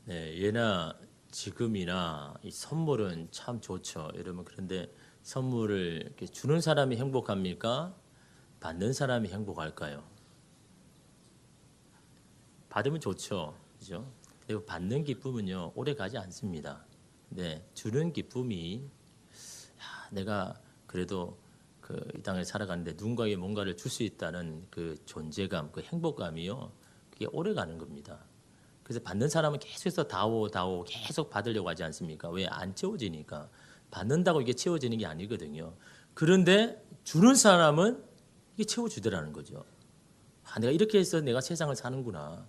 네, 예나 지금이나 이 선물은 참 좋죠. 여러분 그런데 선물을 이렇게 주는 사람이 행복합니까? 받는 사람이 행복할까요? 받으면 좋죠. 그죠? 그리고 받는 기쁨은요, 오래 가지 않습니다. 네, 주는 기쁨이 내가 그래도 그 이 땅에 살아가는데 누군가에게 뭔가를 줄 수 있다는 그 존재감, 그 행복감이요, 그게 오래 가는 겁니다. 그래서 받는 사람은 계속해서 다오 계속 받으려고 하지 않습니까? 왜? 안 채워지니까. 받는다고 이게 채워지는 게 아니거든요. 그런데 주는 사람은 이게 채워주더라는 거죠. 내가 이렇게 해서 내가 세상을 사는구나.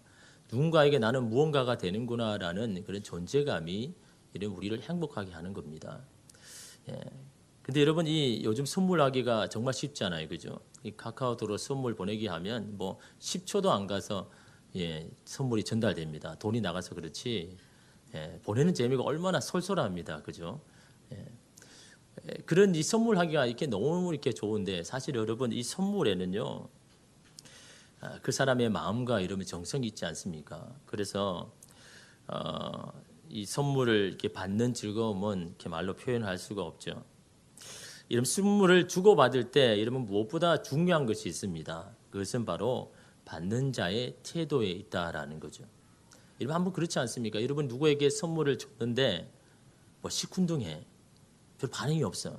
누군가에게 나는 무언가가 되는구나라는 그런 존재감이 이런 우리를 행복하게 하는 겁니다. 예. 근데 여러분 이 요즘 선물하기가 정말 쉽잖아요. 그죠? 이 카카오톡으로 선물 보내기 하면 뭐 10초도 안 가서 선물이 전달됩니다. 돈이 나가서 그렇지. 보내는 재미가 얼마나 솔솔합니다. 그죠? 그런 이 선물하기가 이렇게 너무 이렇게 좋은데 사실 여러분 이 선물에는요. 그 사람의 마음과 이름의 정성이 있지 않습니까? 그래서 이 선물을 이렇게 받는 즐거움은 이렇게 말로 표현할 수가 없죠. 이런 선물을 주고받을 때 여러분 무엇보다 중요한 것이 있습니다. 그것은 바로 받는 자의 태도에 있다라는 거죠. 여러분 한번 그렇지 않습니까? 여러분 누구에게 선물을 줬는데 뭐 시큰둥해, 별 반응이 없어.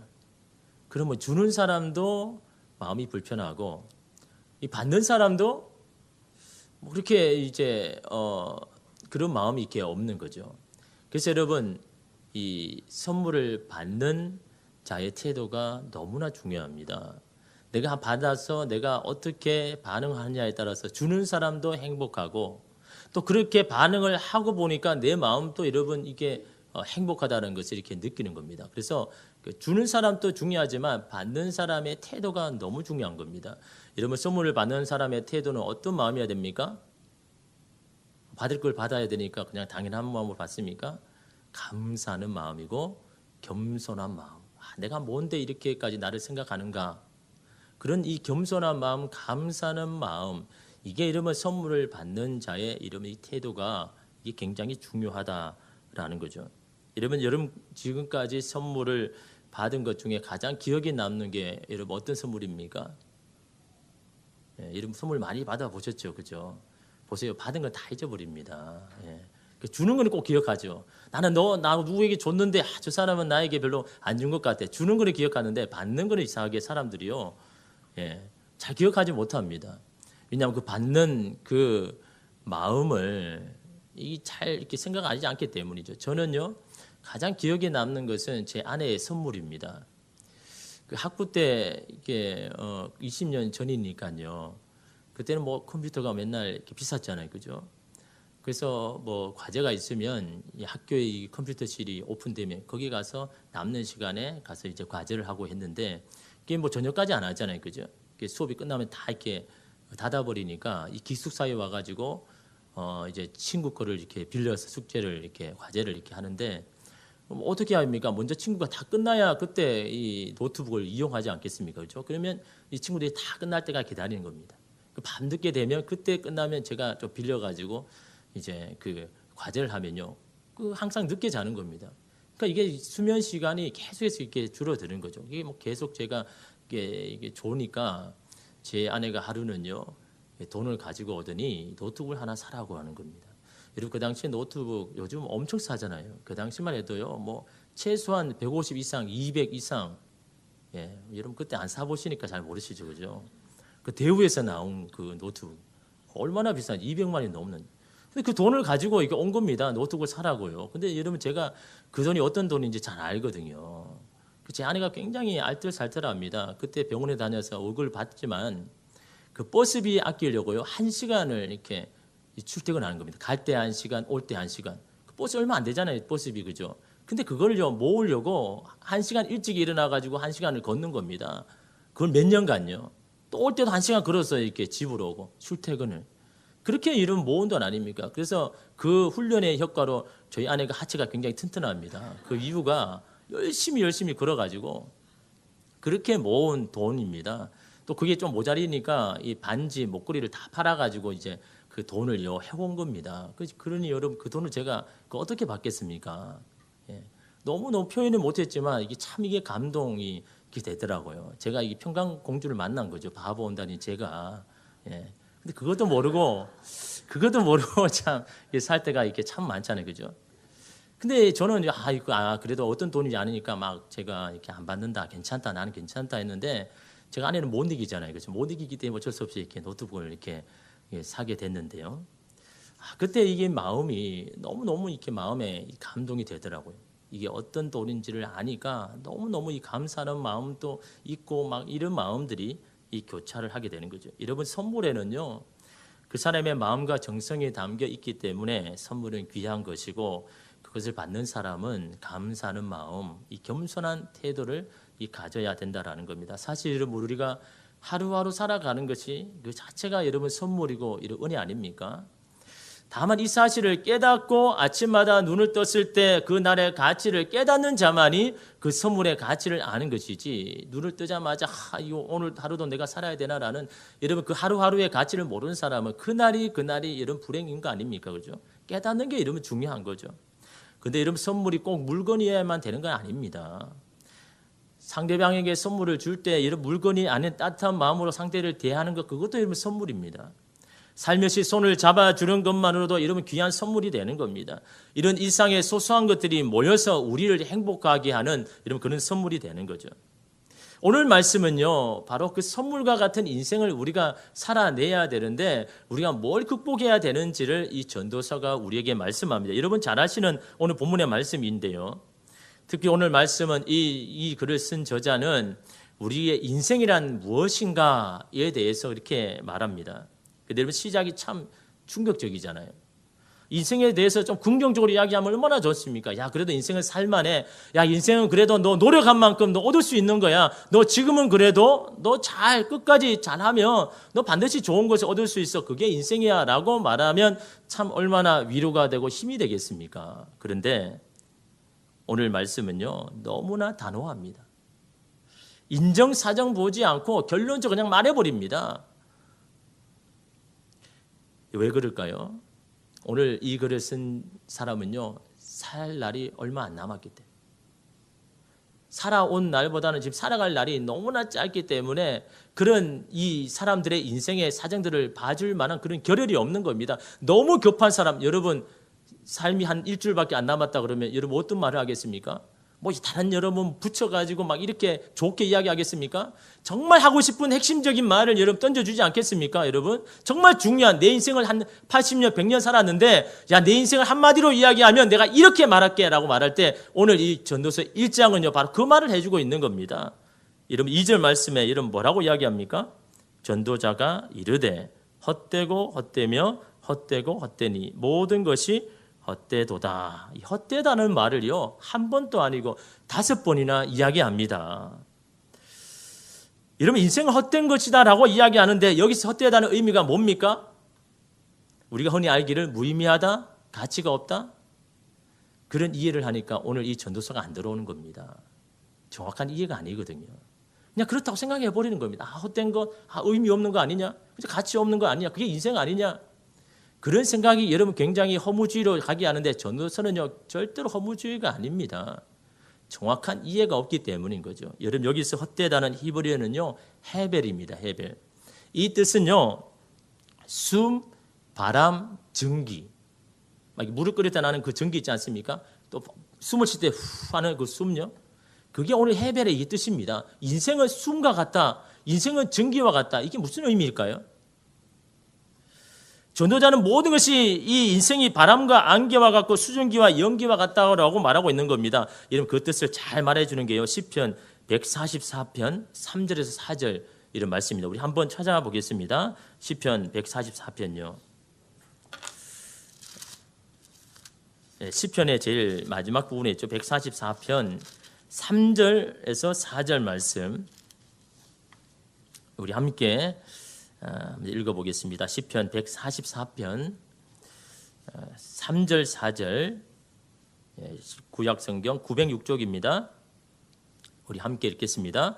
그러면 주는 사람도 마음이 불편하고 이 받는 사람도 뭐 그렇게 이제 그런 마음이 이렇게 없는 거죠. 그래서 여러분 이 선물을 받는 자의 태도가 너무나 중요합니다. 내가 받아서 내가 어떻게 반응하느냐에 따라서 주는 사람도 행복하고 또 그렇게 반응을 하고 보니까 내 마음도 여러분 이게 행복하다는 것을 이렇게 느끼는 겁니다. 그래서 주는 사람도 중요하지만 받는 사람의 태도가 너무 중요한 겁니다. 여러분 선물을 받는 사람의 태도는 어떤 마음이어야 됩니까? 받을 걸 받아야 되니까 그냥 당연한 마음으로 받습니까? 감사하는 마음이고 겸손한 마음. 내가 뭔데 이렇게까지 나를 생각하는가? 그런 이 겸손한 마음, 감사하는 마음, 이게 이러면 선물을 받는 자의 이름의 태도가 이게 굉장히 중요하다라는 거죠. 여러분 지금까지 선물을 받은 것 중에 가장 기억에 남는 게 여러분 어떤 선물입니까? 여러분 선물 많이 받아 보셨죠, 그죠? 보세요, 받은 건 다 잊어버립니다. 주는 거는 꼭 기억하죠. 나는 나 누구에게 줬는데 저 사람은 나에게 별로 안 준 것 같아. 주는 거는 기억하는데 받는 거는 이상하게 사람들이요, 잘 기억하지 못합니다. 왜냐하면 그 받는 그 마음을 잘 이렇게 생각하지 않기 때문이죠. 저는요 가장 기억에 남는 것은 제 아내의 선물입니다. 그 학부 때 이게 20년 전이니까요. 그때는 뭐 컴퓨터가 맨날 이렇게 비쌌잖아요, 그죠? 그래서 뭐 과제가 있으면 이 학교에 이 컴퓨터실이 오픈되면 거기 가서 남는 시간에 가서 이제 과제를 하고 했는데 이게 뭐 저녁까지 안 하잖아요, 그죠? 수업이 끝나면 다 이렇게 닫아버리니까 이 기숙사에 와가지고 이제 친구 거를 이렇게 빌려서 숙제를 이렇게 과제를 이렇게 하는데 어떻게 합니까? 먼저 친구가 다 끝나야 그때 이 노트북을 이용하지 않겠습니까? 그렇죠? 그러면 이 친구들이 다 끝날 때가 기다리는 겁니다. 밤늦게 되면 그때 끝나면 제가 좀 빌려가지고 이제 그 과제를 하면요, 그 항상 늦게 자는 겁니다. 그러니까 이게 수면 시간이 계속해서 이렇게 줄어드는 거죠. 이게 뭐 계속 제가 이게 좋으니까 제 아내가 하루는요 돈을 가지고 오더니 노트북을 하나 사라고 하는 겁니다. 여러분 그 당시에 노트북 요즘 엄청 싸잖아요. 그 당시만 해도요 뭐 최소한 150 이상, 200 이상. 여러분 그때 안 사보시니까 잘 모르시죠, 그죠? 그 대우에서 나온 그 노트북 얼마나 비싼지 200만 원이 넘는. 근데 그 돈을 가지고 이게 온 겁니다. 노트북을 사라고요. 근데 여러분 제가 그 돈이 어떤 돈인지 잘 알거든요. 제 아내가 굉장히 알뜰살뜰합니다. 그때 병원에 다녀서 월급을 받지만 그 버스비 아끼려고요 1시간을 이렇게 출퇴근하는 겁니다. 갈 때 1시간, 올 때 1시간. 그 버스 얼마 안 되잖아요, 버스비, 그죠? 근데 그걸요 모으려고 1시간 일찍 일어나 가지고 1시간을 걷는 겁니다. 그걸 몇 년간요. 또 올 때도 1시간 걸어서 이렇게 집으로 오고 출퇴근을. 그렇게 이런 모은 돈 아닙니까? 그래서 그 훈련의 효과로 저희 아내가 하체가 굉장히 튼튼합니다. 그 이유가 열심히 걸어가지고 그렇게 모은 돈입니다. 또 그게 좀 모자리니까 이 반지 목걸이를 다 팔아가지고 이제 그 돈을요 해온 겁니다. 그러니 여러분 그 돈을 제가 어떻게 받겠습니까? 예. 너무너무 표현을 못했지만 이게 감동이 이렇게 되더라고요. 제가 이 평강공주를 만난 거죠. 바보 온다니 제가. 예. 근데 그것도 모르고 참 살 때가 이렇게 참 많잖아요, 그죠? 근데 저는 그래도 어떤 돈인지 아니니까 막 제가 이렇게 안 받는다, 괜찮다, 나는 괜찮다 했는데 제가 아내는 못 이기잖아요, 그죠? 못 이기기 때문에 어쩔 수 없이 이렇게 노트북을 이렇게 사게 됐는데요. 그때 이게 마음이 너무 이렇게 마음에 감동이 되더라고요. 이게 어떤 돈인지를 아니까 너무 이 감사하는 마음도 있고 막 이런 마음들이 이 교차를 하게 되는 거죠. 여러분 선물에는요 그 사람의 마음과 정성이 담겨 있기 때문에 선물은 귀한 것이고 그것을 받는 사람은 감사하는 마음, 이 겸손한 태도를 가져야 된다라는 겁니다. 사실 여러분 우리가 하루하루 살아가는 것이 그 자체가 여러분 선물이고 이런 은혜 아닙니까? 다만 이 사실을 깨닫고 아침마다 눈을 떴을 때 그 날의 가치를 깨닫는 자만이 그 선물의 가치를 아는 것이지 눈을 뜨자마자 이거 오늘 하루도 내가 살아야 되나라는 여러분 그 하루하루의 가치를 모르는 사람은 그날이 이런 불행인 거 아닙니까? 그죠? 깨닫는 게 이러면 중요한 거죠. 근데 여러분 선물이 꼭 물건이어야만 되는 건 아닙니다. 상대방에게 선물을 줄 때 이런 물건이 아닌 따뜻한 마음으로 상대를 대하는 것 그것도 여러분 선물입니다. 살며시 손을 잡아주는 것만으로도 이러면 귀한 선물이 되는 겁니다. 이런 일상의 소소한 것들이 모여서 우리를 행복하게 하는 이런 그런 선물이 되는 거죠. 오늘 말씀은요, 바로 그 선물과 같은 인생을 우리가 살아내야 되는데 우리가 뭘 극복해야 되는지를 이 전도서가 우리에게 말씀합니다. 여러분 잘 아시는 오늘 본문의 말씀인데요. 특히 오늘 말씀은 이 글을 쓴 저자는 우리의 인생이란 무엇인가에 대해서 이렇게 말합니다. 여러분 시작이 참 충격적이잖아요. 인생에 대해서 좀 긍정적으로 이야기하면 얼마나 좋습니까? 야 그래도 인생은 살만해. 야 인생은 그래도 너 노력한 만큼 너 얻을 수 있는 거야. 너 지금은 그래도 너 끝까지 잘하면 너 반드시 좋은 것을 얻을 수 있어. 그게 인생이야 라고 말하면 참 얼마나 위로가 되고 힘이 되겠습니까? 그런데 오늘 말씀은요 너무나 단호합니다. 인정사정 보지 않고 결론적으로 그냥 말해버립니다. 왜 그럴까요? 오늘 이 글을 쓴 사람은요 살 날이 얼마 안 남았기 때문에 살아온 날보다는 지금 살아갈 날이 너무나 짧기 때문에 그런 이 사람들의 인생의 사정들을 봐줄 만한 그런 겨를이 없는 겁니다. 너무 급한 사람, 여러분 삶이 한 일주일밖에 안 남았다 그러면 여러분 어떤 말을 하겠습니까? 뭐 다른 여러분 붙여가지고 막 이렇게 좋게 이야기하겠습니까? 정말 하고 싶은 핵심적인 말을 여러분 던져주지 않겠습니까? 여러분 정말 중요한 내 인생을 한 80년 100년 살았는데 야 내 인생을 한마디로 이야기하면 내가 이렇게 말할게 라고 말할 때 오늘 이 전도서 1장은요 바로 그 말을 해주고 있는 겁니다. 여러분 2절 말씀에 여러분 뭐라고 이야기합니까? 전도자가 이르되 헛되고 헛되며 헛되고 헛되니 모든 것이 헛되도다. 이 헛되다는 말을요 한 번도 아니고 5번이나 이야기합니다. 여러분 인생은 헛된 것이다 라고 이야기하는데 여기서 헛되다는 의미가 뭡니까? 우리가 흔히 알기를 무의미하다, 가치가 없다 그런 이해를 하니까 오늘 이 전도서가 안 들어오는 겁니다. 정확한 이해가 아니거든요. 그냥 그렇다고 생각해 버리는 겁니다. 헛된 거, 의미 없는 거 아니냐? 가치 없는 거 아니냐? 그게 인생 아니냐? 그런 생각이 여러분 굉장히 허무주의로 가게 하는데 전도서는요 절대로 허무주의가 아닙니다. 정확한 이해가 없기 때문인 거죠. 여러분 여기서 헛되다는 히브리어는요 헤벨입니다. 헤벨. 이 뜻은요 숨, 바람, 증기. 막 물을 끓일 때 나는 그 증기 있지 않습니까? 또 숨을 쉴 때 후 하는 그 숨요. 그게 오늘 헤벨의 이 뜻입니다. 인생은 숨과 같다. 인생은 증기와 같다. 이게 무슨 의미일까요? 전도자는 모든 것이 이 인생이 바람과 안개와 같고 수증기와 연기와 같다고 말하고 있는 겁니다. 여러분 그 뜻을 잘 말해주는 게요. 시편 144편 3절에서 4절 이런 말씀입니다. 우리 한번 찾아가 보겠습니다. 시편 144편요. 시편의 제일 마지막 부분에 있죠. 144편 3절에서 4절 말씀 우리 함께 읽어보겠습니다. 시편 144편 3절 4절 구약성경 906쪽입니다. 우리 함께 읽겠습니다.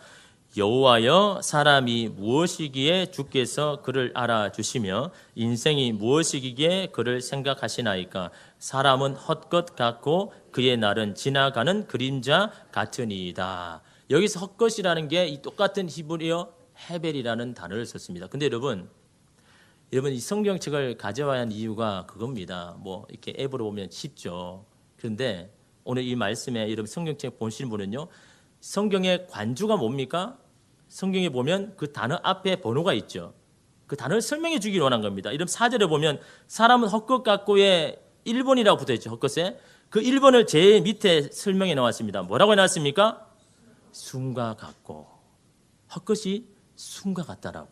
여호와여 사람이 무엇이기에 주께서 그를 알아주시며 인생이 무엇이기에 그를 생각하시나이까. 사람은 헛것 같고 그의 날은 지나가는 그림자 같으니이다. 여기서 헛것이라는 게 이 똑같은 히브리어 헤벨이라는 단어를 썼습니다. 근데 여러분 이 성경책을 가져와야 하는 이유가 그겁니다. 뭐 이렇게 앱으로 보면 쉽죠. 그런데 오늘 이 말씀에 여러분 성경책 보시는 분은요, 성경의 관주가 뭡니까? 성경에 보면 그 단어 앞에 번호가 있죠. 그 단어를 설명해 주기를 원한 겁니다. 이런 4절에 보면 사람은 헛것 같고의 1번이라고 붙어 있죠. 헛것에. 그 1번을 제일 밑에 설명해 나왔습니다. 뭐라고 해놨습니까? 숨과 같고. 헛것이 숨과 같다라고.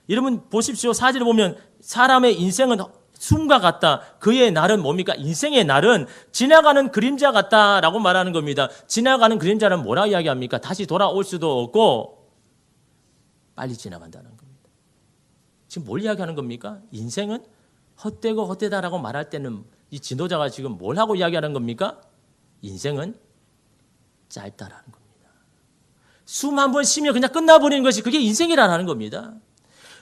여러분 보십시오. 4절에 보면 사람의 인생은 숨과 같다. 그의 날은 뭡니까? 인생의 날은 지나가는 그림자 같다라고 말하는 겁니다. 지나가는 그림자는 뭐라 이야기합니까? 다시 돌아올 수도 없고 빨리 지나간다는 겁니다. 지금 뭘 이야기하는 겁니까? 인생은 헛되고 헛되다라고 말할 때는 이 지도자가 지금 뭘 하고 이야기하는 겁니까? 인생은 짧다라는 겁니다. 숨 한 번 쉬면 그냥 끝나버리는 것이 그게 인생이라는 겁니다.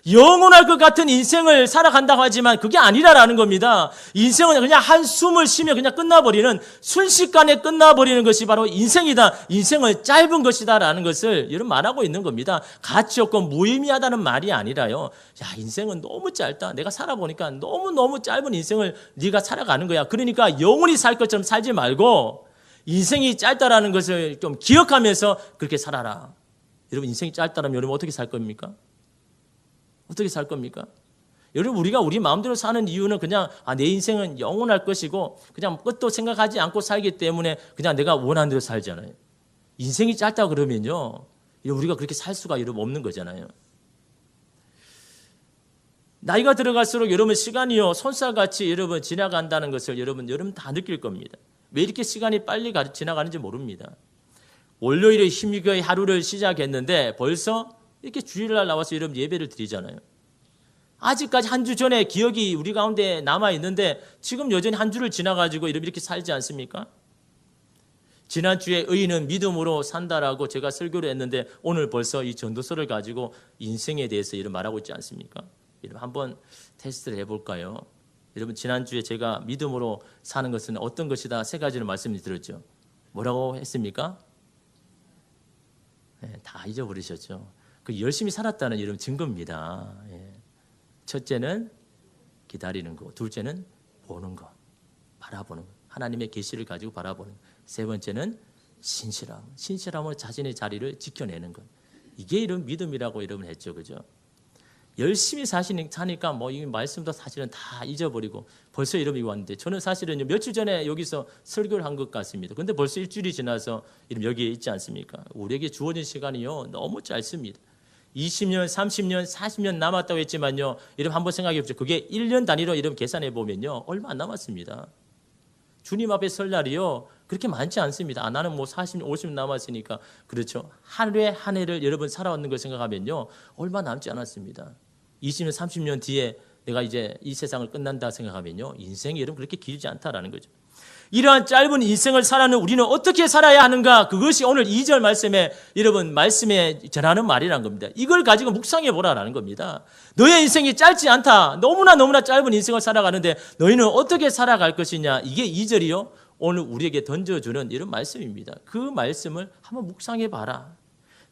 영원할 것 같은 인생을 살아간다고 하지만 그게 아니라는 겁니다. 인생은 그냥 한숨을 쉬며 그냥 끝나버리는, 순식간에 끝나버리는 것이 바로 인생이다. 인생은 짧은 것이다라는 것을 여러분 말하고 있는 겁니다. 가치 없고 무의미하다는 말이 아니라요. 야, 인생은 너무 짧다. 내가 살아보니까 너무너무 짧은 인생을 네가 살아가는 거야. 그러니까 영원히 살 것처럼 살지 말고 인생이 짧다라는 것을 좀 기억하면서 그렇게 살아라. 여러분 인생이 짧다면 여러분 어떻게 살 겁니까? 어떻게 살 겁니까? 여러분 우리가 우리 마음대로 사는 이유는 그냥 내 인생은 영원할 것이고 그냥 끝도 생각하지 않고 살기 때문에 그냥 내가 원하는 대로 살잖아요. 인생이 짧다 그러면요, 우리가 그렇게 살 수가 여러분 없는 거잖아요. 나이가 들어갈수록 여러분 시간이요 손살같이 여러분 지나간다는 것을 여러분 다 느낄 겁니다. 왜 이렇게 시간이 빨리 지나가는지 모릅니다. 월요일에 힘있게 하루를 시작했는데 벌써 이렇게 주일날 나와서 여러분 예배를 드리잖아요. 아직까지 한 주 전에 기억이 우리 가운데 남아있는데 지금 여전히 한 주를 지나가지고 이렇게 살지 않습니까? 지난주에 의인은 믿음으로 산다라고 제가 설교를 했는데 오늘 벌써 이 전도서를 가지고 인생에 대해서 이런 말하고 있지 않습니까? 여러분 한번 테스트를 해볼까요? 여러분 지난주에 제가 믿음으로 사는 것은 어떤 것이다 세 가지를 말씀드렸죠. 뭐라고 했습니까? 네, 다 잊어버리셨죠. 그 열심히 살았다는 이런 증거입니다. 예. 첫째는 기다리는 거, 둘째는 보는 거, 바라보는 거, 하나님의 계시를 가지고 바라보는 거. 세 번째는 신실함으로 자신의 자리를 지켜내는 것. 이게 이런 믿음이라고 여러분 했죠, 그죠? 열심히 사니까 뭐 이 말씀도 사실은 다 잊어버리고 벌써 여러분이 왔는데 저는 사실은 며칠 전에 여기서 설교를 한 것 같습니다. 근데 벌써 일주일이 지나서 여기에 있지 않습니까? 우리에게 주어진 시간이요 너무 짧습니다. 20년, 30년, 40년 남았다고 했지만요. 여러분 한번 생각해 보십시오. 그게 1년 단위로 여러분 계산해 보면요. 얼마 안 남았습니다. 주님 앞에 설 날이요. 그렇게 많지 않습니다. 나는 뭐 40, 50년 남았으니까. 그렇죠. 하루에 한 해를 여러분 살아왔는 걸 생각하면요. 얼마 남지 않았습니다. 20년, 30년 뒤에 내가 이제 이 세상을 끝난다 생각하면요. 인생이 여러분 그렇게 길지 않다라는 거죠. 이러한 짧은 인생을 살아는 우리는 어떻게 살아야 하는가? 그것이 오늘 2절 말씀에 여러분 말씀에 전하는 말이라는 겁니다. 이걸 가지고 묵상해 보라라는 겁니다. 너의 인생이 짧지 않다. 너무나 짧은 인생을 살아가는데 너희는 어떻게 살아갈 것이냐? 이게 2절이요. 오늘 우리에게 던져주는 이런 말씀입니다. 그 말씀을 한번 묵상해 봐라.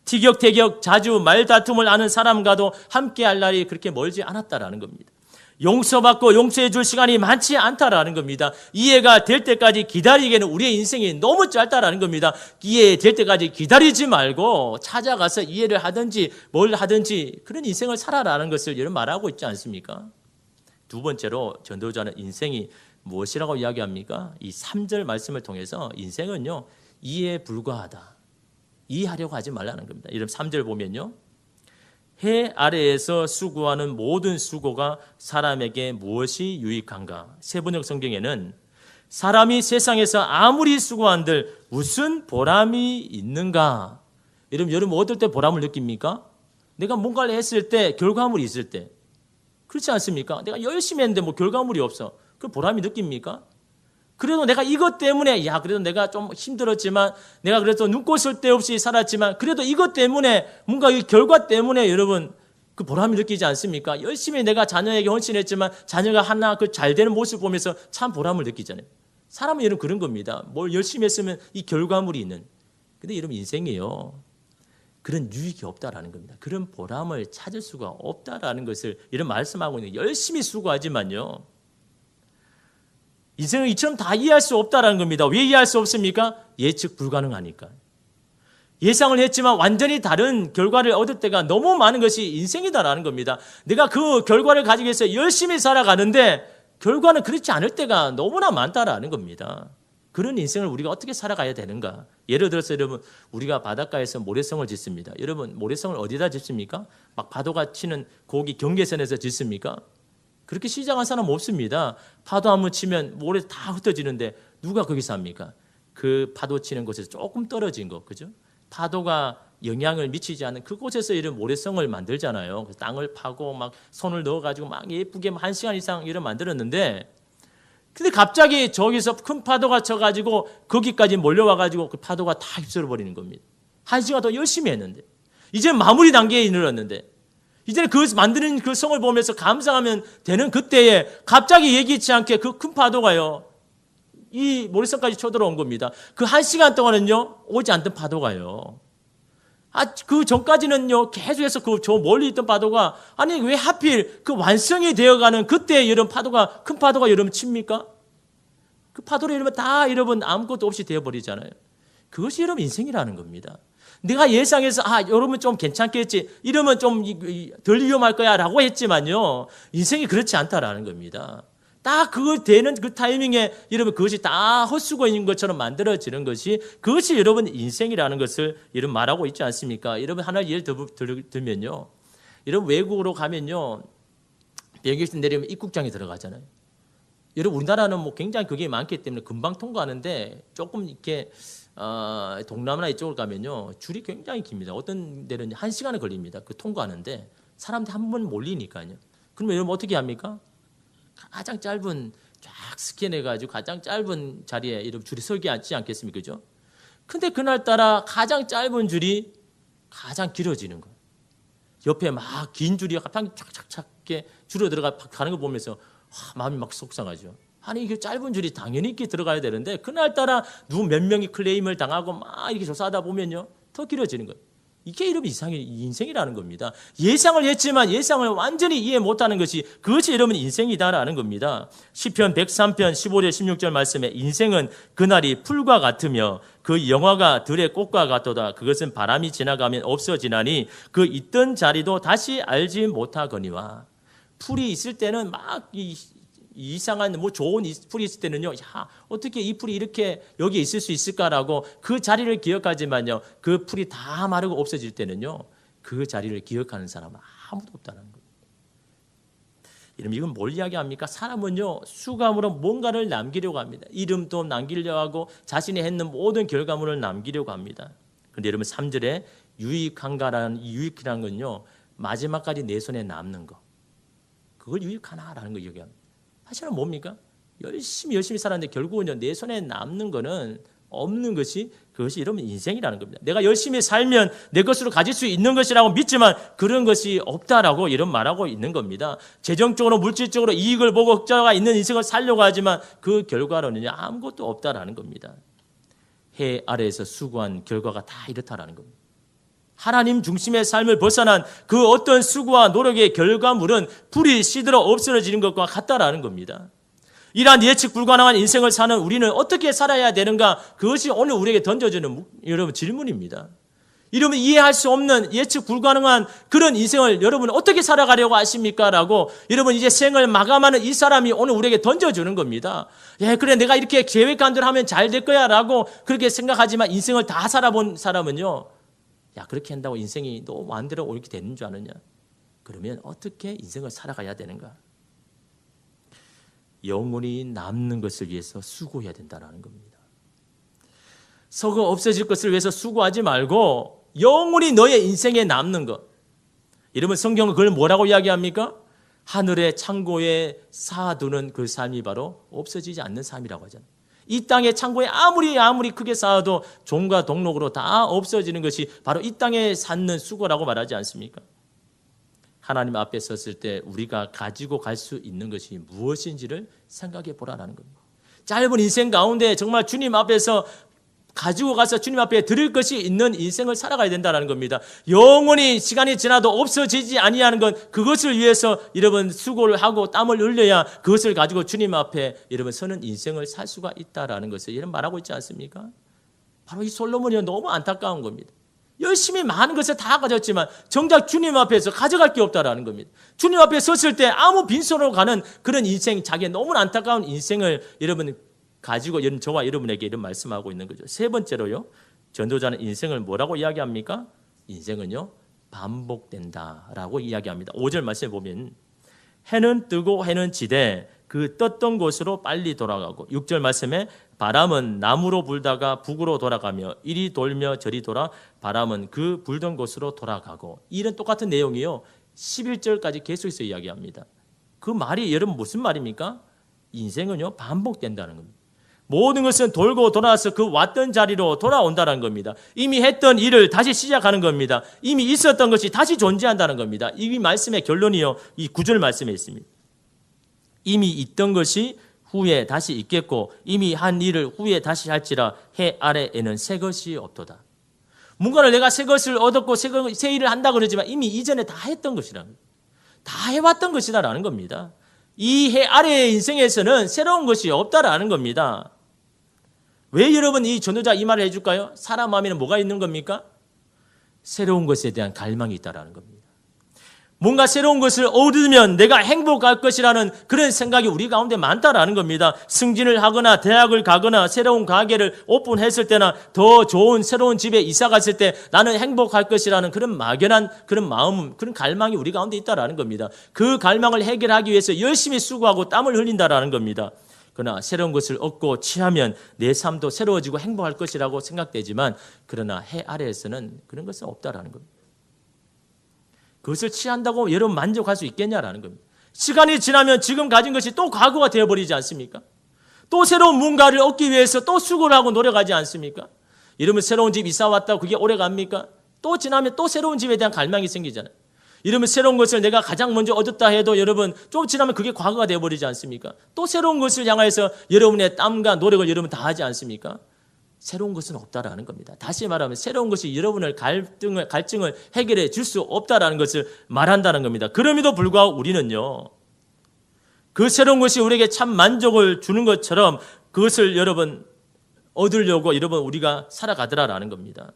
티격태격 자주 말다툼을 하는 사람과도 함께할 날이 그렇게 멀지 않았다라는 겁니다. 용서받고 용서해 줄 시간이 많지 않다라는 겁니다. 이해가 될 때까지 기다리기에는 우리의 인생이 너무 짧다라는 겁니다. 이해될 때까지 기다리지 말고 찾아가서 이해를 하든지 뭘 하든지 그런 인생을 살아라는 것을 여러분 말하고 있지 않습니까? 두 번째로 전도자는 인생이 무엇이라고 이야기합니까? 이 3절 말씀을 통해서 인생은요 이해에 불과하다. 이해하려고 하지 말라는 겁니다. 이런 3절 보면요. 해 아래에서 수고하는 모든 수고가 사람에게 무엇이 유익한가? 세번역 성경에는 사람이 세상에서 아무리 수고한들 무슨 보람이 있는가? 여러분 어떨 때 보람을 느낍니까? 내가 뭔가를 했을 때 결과물이 있을 때. 그렇지 않습니까? 내가 열심히 했는데 뭐 결과물이 없어. 그 보람이 느낍니까? 그래도 내가 이것 때문에 그래도 내가 좀 힘들었지만 내가 그래도 눈꼴 쓸 데 없이 살았지만 그래도 이것 때문에 뭔가 이 결과 때문에 여러분 그 보람을 느끼지 않습니까? 열심히 내가 자녀에게 헌신했지만 자녀가 하나 그 잘 되는 모습 보면서 참 보람을 느끼잖아요. 사람은 여러분 그런 겁니다. 뭘 열심히 했으면 이 결과물이 있는. 근데 여러분 인생이요. 그런 유익이 없다라는 겁니다. 그런 보람을 찾을 수가 없다라는 것을 이런 말씀하고 있는 열심히 수고하지만요. 인생을 이처럼 다 이해할 수 없다라는 겁니다. 왜 이해할 수 없습니까? 예측 불가능하니까. 예상을 했지만 완전히 다른 결과를 얻을 때가 너무 많은 것이 인생이다라는 겁니다. 내가 그 결과를 가지기 위해서 열심히 살아가는데 결과는 그렇지 않을 때가 너무나 많다라는 겁니다. 그런 인생을 우리가 어떻게 살아가야 되는가? 예를 들어서 여러분 우리가 바닷가에서 모래성을 짓습니다. 여러분 모래성을 어디다 짓습니까? 막 파도가 치는 거기 경계선에서 짓습니까? 그렇게 시작한 사람 없습니다. 파도 한번 치면 모래 다 흩어지는데 누가 거기서 합니까? 그 파도 치는 곳에서 조금 떨어진 거, 그죠? 파도가 영향을 미치지 않는 그곳에서 이런 모래성을 만들잖아요. 땅을 파고 막 손을 넣어가지고 막 예쁘게 1시간 이상 이런 만들었는데, 근데 갑자기 저기서 큰 파도가 쳐가지고 거기까지 몰려와가지고 그 파도가 다 휩쓸어버리는 겁니다. 1시간 더 열심히 했는데, 이제 마무리 단계에 이르렀는데, 이제는 그 만드는 그 성을 보면서 감상하면 되는 그때에 갑자기 예기치 않게 그 큰 파도가요, 이 모래성까지 쳐들어온 겁니다. 그 1시간 동안은요, 오지 않던 파도가요. 그 전까지는요, 계속해서 저 멀리 있던 파도가, 아니, 왜 하필 그 완성이 되어가는 그때 이런 파도가, 큰 파도가 여러분 칩니까? 그 파도를 이러면 다 여러분 아무것도 없이 되어버리잖아요. 그것이 여러분 인생이라는 겁니다. 내가 예상해서, 여러분 좀 괜찮겠지, 이러면 좀 덜 위험할 거야 라고 했지만요, 인생이 그렇지 않다라는 겁니다. 딱 그거 되는 그 타이밍에 여러분 그것이 다 헛수고 있는 것처럼 만들어지는 것이 그것이 여러분 인생이라는 것을 여러분 말하고 있지 않습니까? 여러분 하나 예를 들면요. 여러분 외국으로 가면요. 비행기에서 내리면 입국장에 들어가잖아요. 여러분 우리나라는 뭐 굉장히 그게 많기 때문에 금방 통과하는데 조금 이렇게 동남아나 이쪽을 가면요. 줄이 굉장히 깁니다. 어떤 데는 1시간이 걸립니다. 그 통과하는데 사람들이 한 번 몰리니까요. 그러면 여러분 어떻게 합니까? 가장 짧은 쫙 스캔해가지고 가장 짧은 자리에 이런 줄이 서기 앉지 않겠습니까? 그죠? 근데 그날따라 가장 짧은 줄이 가장 길어지는 거예요. 옆에 막 긴 줄이 갑자기 쫙쫙쫙 줄어 가는 거 보면서 마음이 막 속상하죠. 아니 이게 짧은 줄이 당연히 이렇게 들어가야 되는데 그날따라 몇 명이 클레임을 당하고 막 이렇게 조사하다 보면요 더 길어지는 거예요. 이게 이러면 인생이라는 겁니다. 예상을 했지만 예상을 완전히 이해 못하는 것이 그것이 여러분 인생이다라는 겁니다. 시편 103편 15절 16절 말씀에 인생은 그날이 풀과 같으며 그 영화가 들의 꽃과 같도다. 그것은 바람이 지나가면 없어지나니 그 있던 자리도 다시 알지 못하거니와. 풀이 있을 때는 막 이상한 뭐 좋은 풀이 있을 때는요, 어떻게 이 풀이 이렇게 여기 있을 수 있을까라고 그 자리를 기억하지만요, 그 풀이 다 마르고 없어질 때는요, 그 자리를 기억하는 사람은 아무도 없다는 거예요. 이건 뭘 이야기합니까? 사람은요, 수감으로 뭔가를 남기려고 합니다. 이름도 남기려고 하고 자신이 했는 모든 결과물을 남기려고 합니다. 그런데 여러분 3절에 유익한가라는 유익이라는 건요, 마지막까지 내 손에 남는 거. 그걸 유익하나라는 거 얘기합니다. 사실은 뭡니까? 열심히 살았는데 결국은요, 내 손에 남는 거는 없는 것이 그것이 여러분 인생이라는 겁니다. 내가 열심히 살면 내 것으로 가질 수 있는 것이라고 믿지만 그런 것이 없다라고 이런 말하고 있는 겁니다. 재정적으로 물질적으로 이익을 보고 흑자가 있는 인생을 살려고 하지만 그 결과로는요, 아무것도 없다라는 겁니다. 해 아래에서 수고한 결과가 다 이렇다라는 겁니다. 하나님 중심의 삶을 벗어난 그 어떤 수고와 노력의 결과물은 불이 시들어 없어지는 것과 같다라는 겁니다. 이러한 예측 불가능한 인생을 사는 우리는 어떻게 살아야 되는가? 그것이 오늘 우리에게 던져지는 여러분 질문입니다. 이러면 이해할 수 없는 예측 불가능한 그런 인생을 여러분 어떻게 살아가려고 하십니까? 라고 여러분 이제 생을 마감하는 이 사람이 오늘 우리에게 던져주는 겁니다. 그래 내가 이렇게 계획한 대로 하면 잘 될 거야 라고 그렇게 생각하지만 인생을 다 살아본 사람은요, 그렇게 한다고 인생이 너 마음대로 옳게 되는 줄 아느냐? 그러면 어떻게 인생을 살아가야 되는가? 영원히 남는 것을 위해서 수고해야 된다는 겁니다. 썩어 없어질 것을 위해서 수고하지 말고 영원히 너의 인생에 남는 것. 여러분 성경은 그걸 뭐라고 이야기합니까? 하늘의 창고에 쌓아두는 그 삶이 바로 없어지지 않는 삶이라고 하잖아요. 이 땅의 창고에 아무리 크게 쌓아도 종과 동록으로 다 없어지는 것이 바로 이 땅에 쌓는 수고라고 말하지 않습니까? 하나님 앞에 섰을 때 우리가 가지고 갈 수 있는 것이 무엇인지를 생각해 보라는 겁니다. 짧은 인생 가운데 정말 주님 앞에서 가지고 가서 주님 앞에 드릴 것이 있는 인생을 살아가야 된다는 겁니다. 영원히 시간이 지나도 없어지지 아니하는 건 그것을 위해서 여러분 수고를 하고 땀을 흘려야 그것을 가지고 주님 앞에 여러분 서는 인생을 살 수가 있다라는 것을 이런 말하고 있지 않습니까? 바로 이 솔로몬이 너무 안타까운 겁니다. 열심히 많은 것을 다 가졌지만 정작 주님 앞에서 가져갈 게 없다라는 겁니다. 주님 앞에 섰을 때 아무 빈손으로 가는 그런 인생, 자기의 너무 안타까운 인생을 여러분 가지고 저와 여러분에게 이런 말씀하고 있는 거죠. 세 번째로요, 전도자는 인생을 뭐라고 이야기합니까? 인생은요, 반복된다라고 이야기합니다. 5절 말씀에 보면 해는 뜨고 해는 지되 그 떴던 곳으로 빨리 돌아가고, 6절 말씀에 바람은 남으로 불다가 북으로 돌아가며 이리 돌며 저리 돌아 바람은 그 불던 곳으로 돌아가고, 이런 똑같은 내용이요 11절까지 계속해서 이야기합니다. 그 말이 여러분 무슨 말입니까? 인생은요 반복된다는 겁니다. 모든 것은 돌고 돌아서 그 왔던 자리로 돌아온다는 겁니다. 이미 했던 일을 다시 시작하는 겁니다. 이미 있었던 것이 다시 존재한다는 겁니다. 이 말씀의 결론이요 이 9절 말씀에 있습니다. 이미 있던 것이 후에 다시 있겠고 이미 한 일을 후에 다시 할지라 해 아래에는 새 것이 없도다. 뭔가를 내가 새 것을 얻었고 새 일을 한다 그러지만 이미 이전에 다 했던 것이라는 겁니다. 다 해왔던 것이다라는 겁니다. 이 해 아래의 인생에서는 새로운 것이 없다라는 겁니다. 왜 여러분 이 전도자 이 말을 해줄까요? 사람 마음에는 뭐가 있는 겁니까? 새로운 것에 대한 갈망이 있다라는 겁니다. 뭔가 새로운 것을 얻으면 내가 행복할 것이라는 그런 생각이 우리 가운데 많다라는 겁니다. 승진을 하거나 대학을 가거나 새로운 가게를 오픈했을 때나 더 좋은 새로운 집에 이사 갔을 때 나는 행복할 것이라는 그런 막연한 그런 마음, 그런 갈망이 우리 가운데 있다라는 겁니다. 그 갈망을 해결하기 위해서 열심히 수고하고 땀을 흘린다라는 겁니다. 그러나 새로운 것을 얻고 취하면 내 삶도 새로워지고 행복할 것이라고 생각되지만 그러나 해 아래에서는 그런 것은 없다라는 겁니다. 그것을 취한다고 여러분 만족할 수 있겠냐라는 겁니다. 시간이 지나면 지금 가진 것이 또 과거가 되어버리지 않습니까? 또 새로운 뭔가를 얻기 위해서 또 수고를 하고 노력하지 않습니까? 이러면 새로운 집 이사 왔다고 그게 오래 갑니까? 또 지나면 또 새로운 집에 대한 갈망이 생기잖아요. 이러면 새로운 것을 내가 가장 먼저 얻었다 해도 여러분 좀 지나면 그게 과거가 되어버리지 않습니까? 또 새로운 것을 향해서 여러분의 땀과 노력을 여러분 다 하지 않습니까? 새로운 것은 없다라는 겁니다. 다시 말하면 새로운 것이 여러분을 갈증을 해결해 줄 수 없다라는 것을 말한다는 겁니다. 그럼에도 불구하고 우리는요, 그 새로운 것이 우리에게 참 만족을 주는 것처럼 그것을 여러분 얻으려고 여러분 우리가 살아가더라라는 겁니다.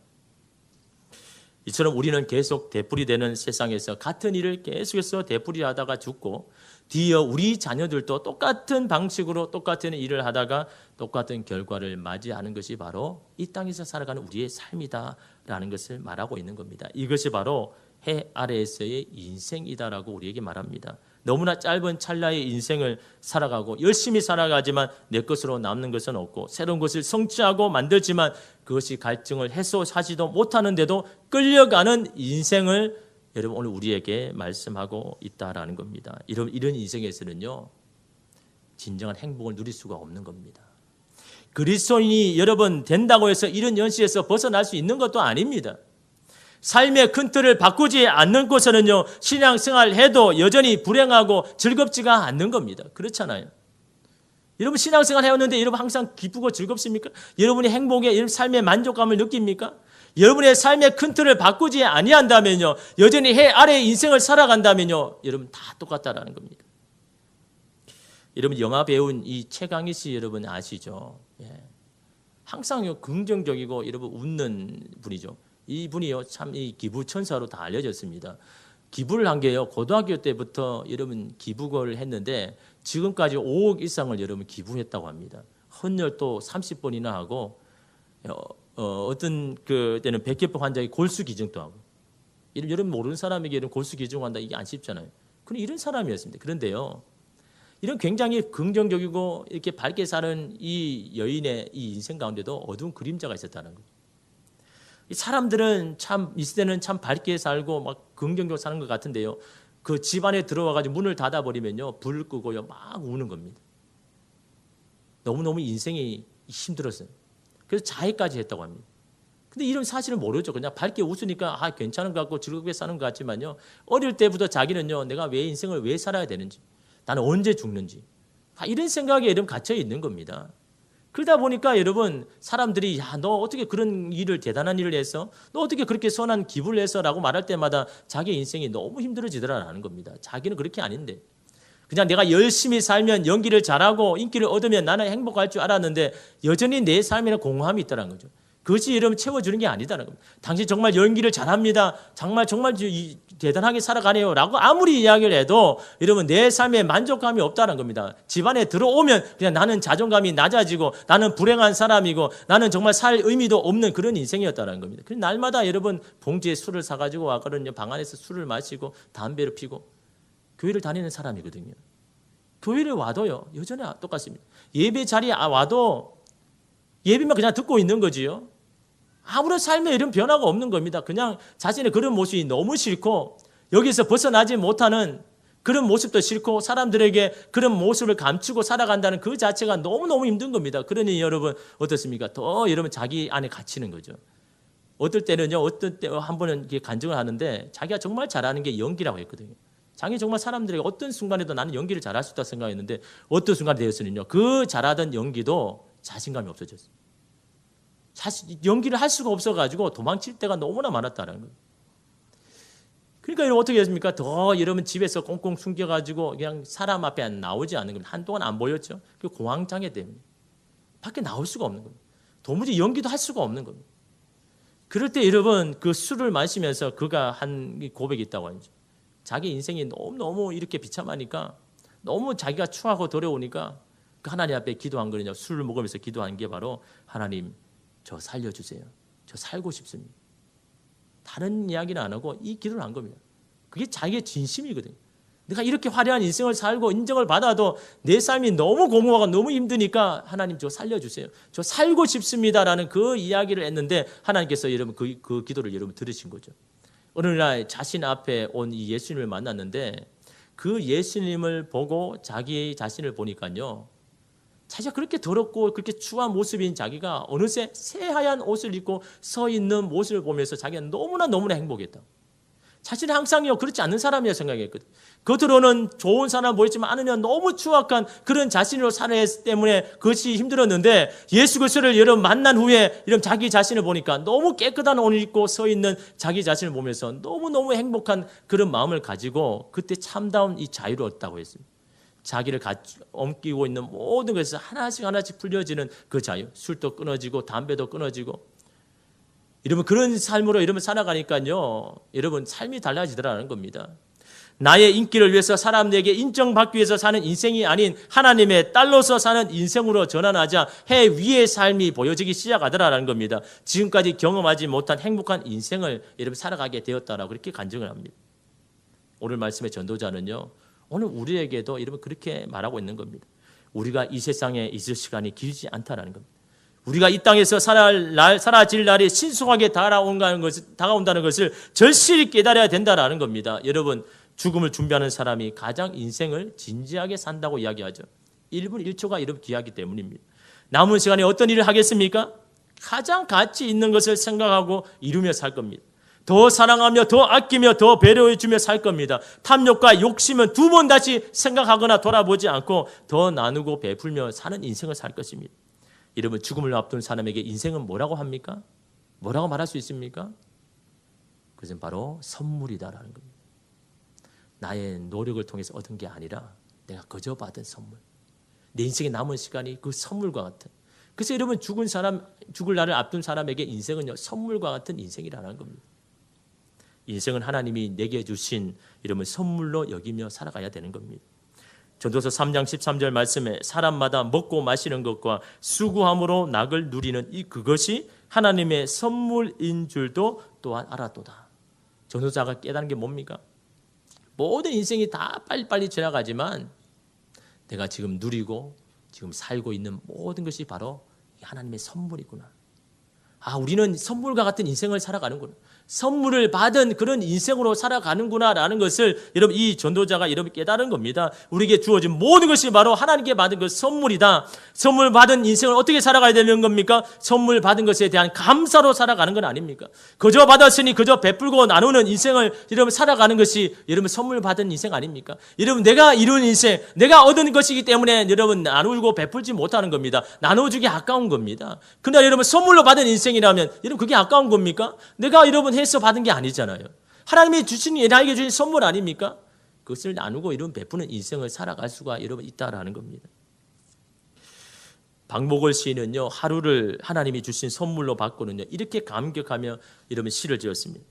이처럼 우리는 계속 되풀이되는 세상에서 같은 일을 계속해서 되풀이하다가 죽고 뒤이어 우리 자녀들도 똑같은 방식으로 똑같은 일을 하다가 똑같은 결과를 맞이하는 것이 바로 이 땅에서 살아가는 우리의 삶이다라는 것을 말하고 있는 겁니다. 이것이 바로 해 아래에서의 인생이다라고 우리에게 말합니다. 너무나 짧은 찰나의 인생을 살아가고 열심히 살아가지만 내 것으로 남는 것은 없고 새로운 것을 성취하고 만들지만 그것이 갈증을 해소하지도 못하는데도 끌려가는 인생을 여러분 오늘 우리에게 말씀하고 있다라는 겁니다. 이런 인생에서는요 진정한 행복을 누릴 수가 없는 겁니다. 그리스도인이 여러분 된다고 해서 이런 현실에서 벗어날 수 있는 것도 아닙니다. 삶의 큰 틀을 바꾸지 않는 곳에는요 신앙생활 해도 여전히 불행하고 즐겁지가 않는 겁니다. 그렇잖아요. 여러분 신앙생활 해왔는데 여러분 항상 기쁘고 즐겁습니까? 여러분이 행복에 여러분 삶의 만족감을 느낍니까? 여러분의 삶의 큰 틀을 바꾸지 아니한다면요 여전히 해 아래의 인생을 살아간다면요 여러분 다 똑같다라는 겁니다. 여러분 영화 배우인 이 최강희 씨 여러분 아시죠? 예. 항상 긍정적이고 여러분 웃는 분이죠. 이분이요 참 이 기부 천사로 다 알려졌습니다. 기부를 한 게요 고등학교 때부터 여러분 기부를 했는데 지금까지 5억 이상을 여러분 기부했다고 합니다. 헌혈도 30번이나 하고 어떤 그 때는 백혈병 환자의 골수 기증도 하고 여러분 모르는 사람에게 이런 골수 기증한다 이게 안 쉽잖아요. 그런 이런 사람이었습니다. 그런데요 이런 굉장히 긍정적이고 이렇게 밝게 사는 이 여인의 이 인생 가운데도 어두운 그림자가 있었다는 거죠. 사람들은 참 이 시대는 참 밝게 살고 막 긍정적으로 사는 것 같은데요. 그 집안에 들어와가지고 문을 닫아버리면요 불 끄고요 막 우는 겁니다. 너무너무 인생이 힘들었어요. 그래서 자해까지 했다고 합니다. 근데 이런 사실을 모르죠. 그냥 밝게 웃으니까 괜찮은 것 같고 즐겁게 사는 것 같지만요. 어릴 때부터 자기는요. 내가 왜 인생을 왜 살아야 되는지, 나는 언제 죽는지, 이런 생각에 여러분 갇혀 있는 겁니다. 그러다 보니까 여러분 사람들이 너 어떻게 그런 일을 대단한 일을 해서 너 어떻게 그렇게 선한 기부를 해서 라고 말할 때마다 자기 인생이 너무 힘들어지더라라는 겁니다. 자기는 그렇게 아닌데 그냥 내가 열심히 살면 연기를 잘하고 인기를 얻으면 나는 행복할 줄 알았는데 여전히 내 삶에는 공허함이 있다는 거죠. 그것이 여러분 채워주는 게 아니다는 겁니다. 당신 정말 연기를 잘합니다. 정말 대단하게 살아가네요 라고 아무리 이야기를 해도 여러분 내 삶에 만족감이 없다는 겁니다. 집안에 들어오면 그냥 나는 자존감이 낮아지고 나는 불행한 사람이고 나는 정말 살 의미도 없는 그런 인생이었다는 겁니다. 그래서 날마다 여러분 봉지에 술을 사가지고 와거든요. 방 안에서 술을 마시고 담배를 피고 교회를 다니는 사람이거든요. 교회를 와도요. 여전히 똑같습니다. 예배 자리에 와도 예배만 그냥 듣고 있는 거지요. 아무런 삶에 이런 변화가 없는 겁니다. 그냥 자신의 그런 모습이 너무 싫고 여기서 벗어나지 못하는 그런 모습도 싫고 사람들에게 그런 모습을 감추고 살아간다는 그 자체가 너무너무 힘든 겁니다. 그러니 여러분 어떻습니까? 더 여러분 자기 안에 갇히는 거죠. 어떨 때는요. 어떤 때 한 번은 간증을 하는데 자기가 정말 잘하는 게 연기라고 했거든요. 자기 정말 사람들에게 어떤 순간에도 나는 연기를 잘할 수 있다고 생각했는데 어떤 순간이 되었으면요. 그 잘하던 연기도 자신감이 없어졌어요. 사실 연기를 할 수가 없어가지고 도망칠 때가 너무나 많았다는 거예요. 그러니까 여러분 어떻게 했습니까? 더 여러분 집에서 꽁꽁 숨겨가지고 그냥 사람 앞에 나오지 않는 겁니다. 한동안 안 보였죠. 그 공황장애 때문에 밖에 나올 수가 없는 겁니다. 도무지 연기도 할 수가 없는 겁니다. 그럴 때 여러분 그 술을 마시면서 그가 한 고백이 있다고 하죠. 자기 인생이 너무 이렇게 비참하니까 너무 자기가 추하고 더러우니까 그 하나님 앞에 기도한 거는요. 술을 먹으면서 기도한 게 바로 하나님 저 살려주세요. 저 살고 싶습니다. 다른 이야기는 안 하고 이 기도를 한 겁니다. 그게 자기의 진심이거든요. 내가 이렇게 화려한 인생을 살고 인정을 받아도 내 삶이 너무 공허하고 너무 힘드니까 하나님 저 살려주세요. 저 살고 싶습니다라는 그 이야기를 했는데 하나님께서 여러분 그 기도를 여러분 들으신 거죠. 어느 날 자신 앞에 온 이 예수님을 만났는데 그 예수님을 보고 자기 자신을 보니까요. 자기가 그렇게 더럽고 그렇게 추한 모습인 자기가 어느새 새하얀 옷을 입고 서 있는 모습을 보면서 자기가 너무나 행복했다. 자신은 항상요 그렇지 않는 사람이라 생각했거든. 겉으로는 좋은 사람 보였지만 안으면 너무 추악한 그런 자신으로 살아야 때문에 그것이 힘들었는데 예수 그리스도를 여러분 만난 후에 이런 자기 자신을 보니까 너무 깨끗한 옷을 입고 서 있는 자기 자신을 보면서 너무 행복한 그런 마음을 가지고 그때 참다운 이 자유를 얻었다고 했습니다. 자기를 엉키고 있는 모든 것에서 하나씩 풀려지는 그 자유. 술도 끊어지고 담배도 끊어지고 여러분 그런 삶으로 여러분 살아가니까요. 여러분 삶이 달라지더라는 겁니다. 나의 인기를 위해서 사람들에게 인정받기 위해서 사는 인생이 아닌 하나님의 딸로서 사는 인생으로 전환하자 해 위의 삶이 보여지기 시작하더라는 겁니다. 지금까지 경험하지 못한 행복한 인생을 여러분 살아가게 되었다라고 그렇게 간증을 합니다. 오늘 말씀의 전도자는요. 오늘 우리에게도 여러분 그렇게 말하고 있는 겁니다. 우리가 이 세상에 있을 시간이 길지 않다라는 겁니다. 우리가 이 땅에서 사라질 날이 신속하게 다가온다는 것을 절실히 깨달아야 된다라는 겁니다. 여러분 죽음을 준비하는 사람이 가장 인생을 진지하게 산다고 이야기하죠. 1분 1초가 여러분 귀하기 때문입니다. 남은 시간에 어떤 일을 하겠습니까? 가장 가치 있는 것을 생각하고 이루며 살 겁니다. 더 사랑하며 더 아끼며 더 배려해주며 살 겁니다. 탐욕과 욕심은 두 번 다시 생각하거나 돌아보지 않고 더 나누고 베풀며 사는 인생을 살 것입니다. 여러분 죽음을 앞둔 사람에게 인생은 뭐라고 합니까? 뭐라고 말할 수 있습니까? 그것은 바로 선물이다라는 겁니다. 나의 노력을 통해서 얻은 게 아니라 내가 거저 받은 선물. 내 인생에 남은 시간이 그 선물과 같은. 그래서 여러분 죽을 날을 앞둔 사람에게 인생은요 선물과 같은 인생이라는 겁니다. 인생은 하나님이 내게 주신 여러분 선물로 여기며 살아가야 되는 겁니다. 전도서 3장 13절 말씀에 사람마다 먹고 마시는 것과 수고함으로 낙을 누리는 그것이 하나님의 선물인 줄도 또한 알았도다. 전도자가 깨닫는 게 뭡니까? 모든 인생이 다 빨리빨리 지나가지만 내가 지금 누리고 지금 살고 있는 모든 것이 바로 하나님의 선물이구나. 우리는 선물과 같은 인생을 살아가는구나. 선물을 받은 그런 인생으로 살아가는구나라는 것을 여러분 이 전도자가 여러분 깨달은 겁니다. 우리에게 주어진 모든 것이 바로 하나님께 받은 그 선물이다. 선물 받은 인생을 어떻게 살아가야 되는 겁니까? 선물 받은 것에 대한 감사로 살아가는 건 아닙니까? 그저 받았으니 그저 베풀고 나누는 인생을 여러분 살아가는 것이 여러분 선물 받은 인생 아닙니까? 여러분 내가 이룬 인생, 내가 얻은 것이기 때문에 여러분 나누고 베풀지 못하는 겁니다. 나눠주기 아까운 겁니다. 그러나 여러분 선물로 받은 인생이라면 여러분 그게 아까운 겁니까? 내가 여러분 해서 받은 게 아니잖아요. 하나님이 주신 나에게 주신 선물 아닙니까? 그것을 나누고 이런 베푸는 인생을 살아갈 수가 여러분 있다라는 겁니다. 박목월 시인은요 하루를 하나님이 주신 선물로 받고는요 이렇게 감격하며 여러분 시를 지었습니다.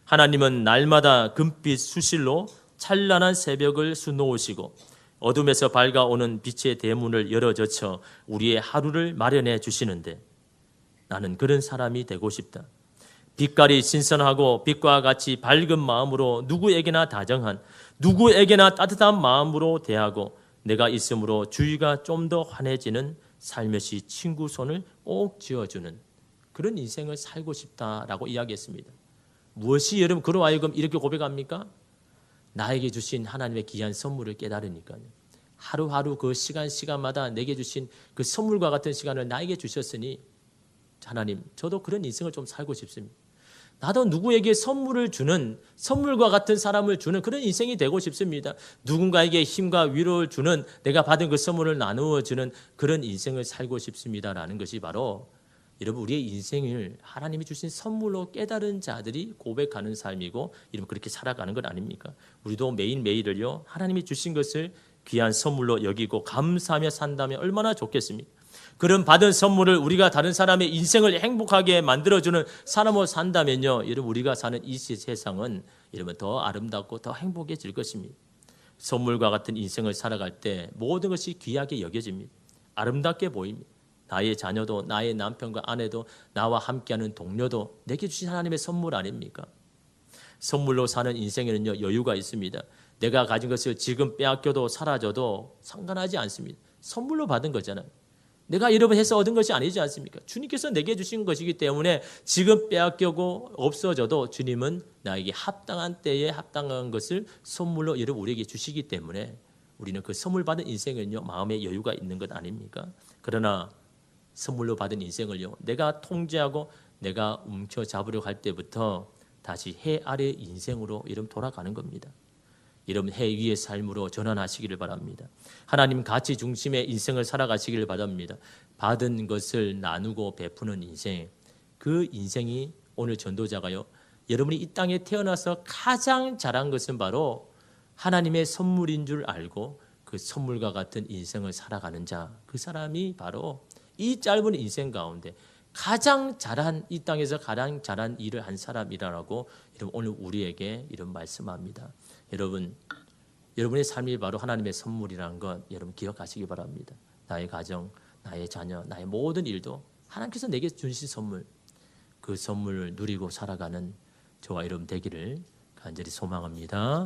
하나님은 날마다 금빛 수실로 찬란한 새벽을 수놓으시고 어둠에서 밝아오는 빛의 대문을 열어젖혀 우리의 하루를 마련해 주시는데 나는 그런 사람이 되고 싶다. 빛깔이 신선하고 빛과 같이 밝은 마음으로 누구에게나 다정한, 누구에게나 따뜻한 마음으로 대하고 내가 있으므로 주위가 좀 더 환해지는 살며시 친구 손을 꼭 쥐어주는 그런 인생을 살고 싶다라고 이야기했습니다. 무엇이 여러분 그로 하여금 이렇게 고백합니까? 나에게 주신 하나님의 귀한 선물을 깨달으니까요. 하루하루 그 시간마다 내게 주신 그 선물과 같은 시간을 나에게 주셨으니 하나님, 저도 그런 인생을 좀 살고 싶습니다. 나도 누구에게 선물을 주는, 선물과 같은 사람을 주는 그런 인생이 되고 싶습니다. 누군가에게 힘과 위로를 주는, 내가 받은 그 선물을 나누어 주는 그런 인생을 살고 싶습니다라는 것이 바로 여러분 우리의 인생을 하나님이 주신 선물로 깨달은 자들이 고백하는 삶이고 이러면 그렇게 살아가는 것 아닙니까? 우리도 매일매일을요 하나님이 주신 것을 귀한 선물로 여기고 감사하며 산다면 얼마나 좋겠습니까? 그런 받은 선물을 우리가 다른 사람의 인생을 행복하게 만들어주는 사람으로 산다면요, 여러분 우리가 사는 이 세상은 여러분 더 아름답고 더 행복해질 것입니다. 선물과 같은 인생을 살아갈 때 모든 것이 귀하게 여겨집니다. 아름답게 보입니다. 나의 자녀도, 나의 남편과 아내도, 나와 함께하는 동료도 내게 주신 하나님의 선물 아닙니까? 선물로 사는 인생에는요 여유가 있습니다. 내가 가진 것을 지금 빼앗겨도 사라져도 상관하지 않습니다. 선물로 받은 거잖아요. 내가 여러분 해서 얻은 것이 아니지 않습니까? 주님께서 내게 주신 것이기 때문에 지금 빼앗겨고 없어져도 주님은 나에게 합당한 때에 합당한 것을 선물로 여러분 우리에게 주시기 때문에 우리는 그 선물 받은 인생은요 마음에 여유가 있는 것 아닙니까? 그러나 선물로 받은 인생을요 내가 통제하고 내가 움켜잡으려고 할 때부터 다시 해 아래 인생으로 여러분 돌아가는 겁니다. 여러분 해 위의 삶으로 전환하시기를 바랍니다. 하나님 가치 중심의 인생을 살아가시기를 바랍니다. 받은 것을 나누고 베푸는 인생, 그 인생이 오늘 전도자가요 여러분이 이 땅에 태어나서 가장 잘한 것은 바로 하나님의 선물인 줄 알고 그 선물과 같은 인생을 살아가는 자, 그 사람이 바로 이 짧은 인생 가운데 가장 잘한, 이 땅에서 가장 잘한 일을 한 사람이라고 여러분 오늘 우리에게 이런 말씀합니다. 여러분, 여러분의 삶이 바로 하나님의 선물이라는 것 여러분 기억하시기 바랍니다. 나의 가정, 나의 자녀, 나의 모든 일도 하나님께서 내게 주신 선물, 그 선물을 누리고 살아가는 저와 여러분 되기를 간절히 소망합니다.